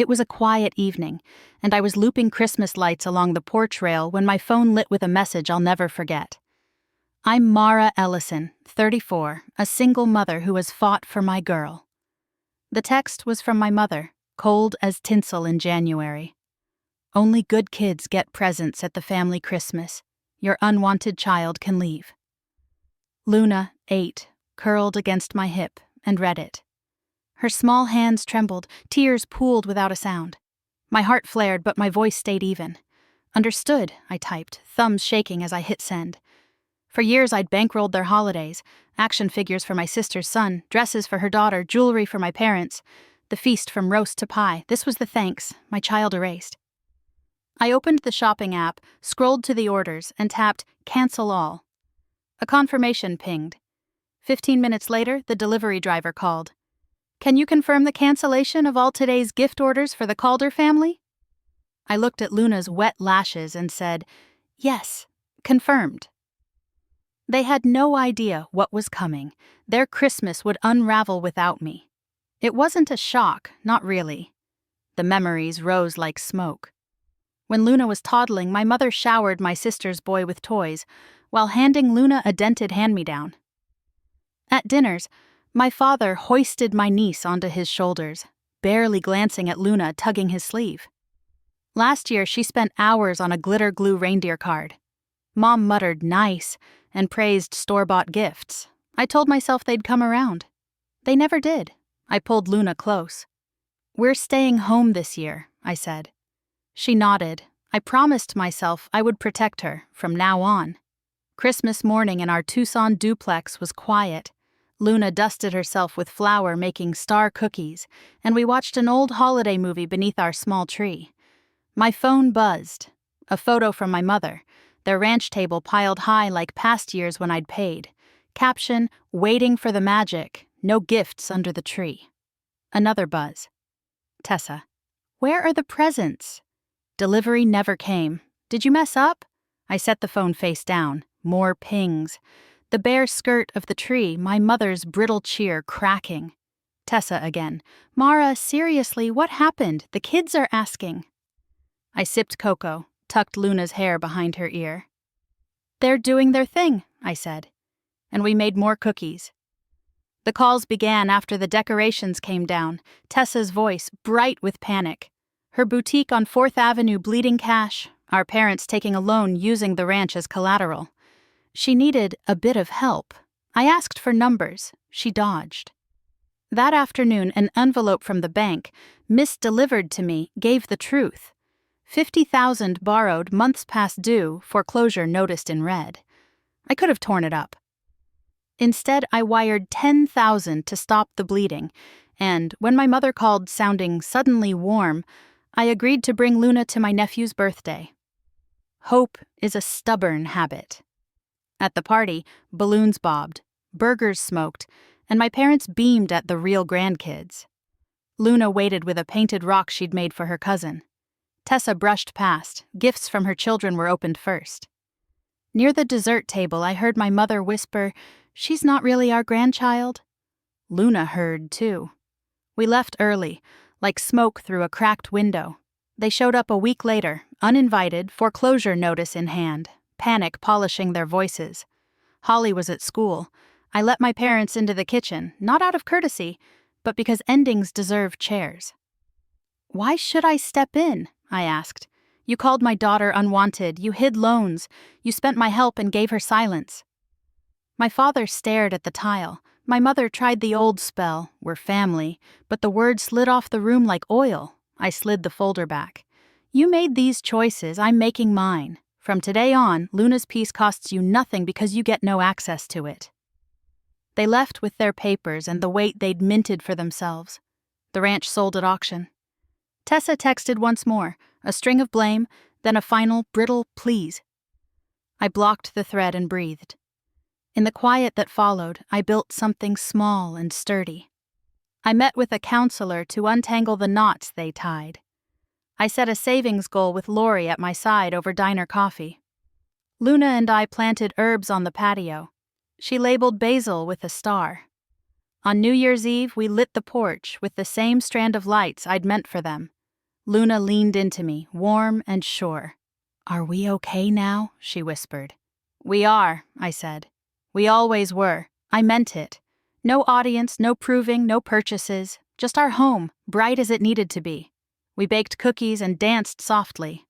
It was a quiet evening, and I was looping Christmas lights along the porch rail when my phone lit with a message I'll never forget. I'm Mara Ellison, 34, a single mother who has fought for my girl. The text was from my mother, cold as tinsel in January. Only good kids get presents at the family Christmas. Your unwanted child can leave. Luna, 8, curled against my hip and read it. Her small hands trembled, tears pooled without a sound. My heart flared, but my voice stayed even. Understood, I typed, thumbs shaking as I hit send. For years I'd bankrolled their holidays, action figures for my sister's son, dresses for her daughter, jewelry for my parents. The feast from roast to pie, this was the thanks, my child erased. I opened the shopping app, scrolled to the orders, and tapped Cancel All. A confirmation pinged. 15 minutes later, the delivery driver called. Can you confirm the cancellation of all today's gift orders for the Calder family? I looked at Luna's wet lashes and said, Yes, confirmed. They had no idea what was coming. Their Christmas would unravel without me. It wasn't a shock, not really. The memories rose like smoke. When Luna was toddling, my mother showered my sister's boy with toys, while handing Luna a dented hand-me-down. At dinners, my father hoisted my niece onto his shoulders, barely glancing at Luna tugging his sleeve. Last year, she spent hours on a glitter glue reindeer card. Mom muttered nice and praised store-bought gifts. I told myself they'd come around. They never did. I pulled Luna close. We're staying home this year, I said. She nodded. I promised myself I would protect her from now on. Christmas morning in our Tucson duplex was quiet. Luna dusted herself with flour making star cookies, and we watched an old holiday movie beneath our small tree. My phone buzzed. A photo from my mother, their ranch table piled high like past years when I'd paid. Caption, waiting for the magic, no gifts under the tree. Another buzz. Tessa, where are the presents? Delivery never came. Did you mess up? I set the phone face down. More pings. The bare skirt of the tree, my mother's brittle cheer cracking. Tessa again. Mara, seriously, what happened? The kids are asking. I sipped cocoa, tucked Luna's hair behind her ear. They're doing their thing, I said. And we made more cookies. The calls began after the decorations came down, Tessa's voice bright with panic. Her boutique on 4th Avenue bleeding cash, our parents taking a loan using the ranch as collateral. She needed a bit of help. I asked for numbers. She dodged. That afternoon, an envelope from the bank, misdelivered to me, gave the truth. $50,000 borrowed, months past due, foreclosure noticed in red. I could have torn it up. Instead, I wired $10,000 to stop the bleeding, and when my mother called sounding suddenly warm, I agreed to bring Luna to my nephew's birthday. Hope is a stubborn habit. At the party, balloons bobbed, burgers smoked, and my parents beamed at the real grandkids. Luna waited with a painted rock she'd made for her cousin. Tessa brushed past. Gifts from her children were opened first. Near the dessert table, I heard my mother whisper, "She's not really our grandchild." Luna heard, too. We left early, like smoke through a cracked window. They showed up a week later, uninvited, foreclosure notice in hand, panic polishing their voices. Holly was at school. I let my parents into the kitchen, not out of courtesy, but because endings deserve chairs. Why should I step in? I asked. You called my daughter unwanted, you hid loans, you spent my help and gave her silence. My father stared at the tile. My mother tried the old spell, we're family, but the word slid off the room like oil. I slid the folder back. You made these choices, I'm making mine. From today on, Luna's piece costs you nothing because you get no access to it. They left with their papers and the weight they'd minted for themselves. The ranch sold at auction. Tessa texted once more, a string of blame, then a final, brittle please. I blocked the thread and breathed. In the quiet that followed, I built something small and sturdy. I met with a counselor to untangle the knots they tied. I set a savings goal with Lori at my side over diner coffee. Luna and I planted herbs on the patio. She labeled basil with a star. On New Year's Eve, we lit the porch with the same strand of lights I'd meant for them. Luna leaned into me, warm and sure. "Are we okay now?" she whispered. "We are," I said. "We always were. I meant it. No audience, no proving, no purchases. Just our home, bright as it needed to be. We baked cookies and danced softly.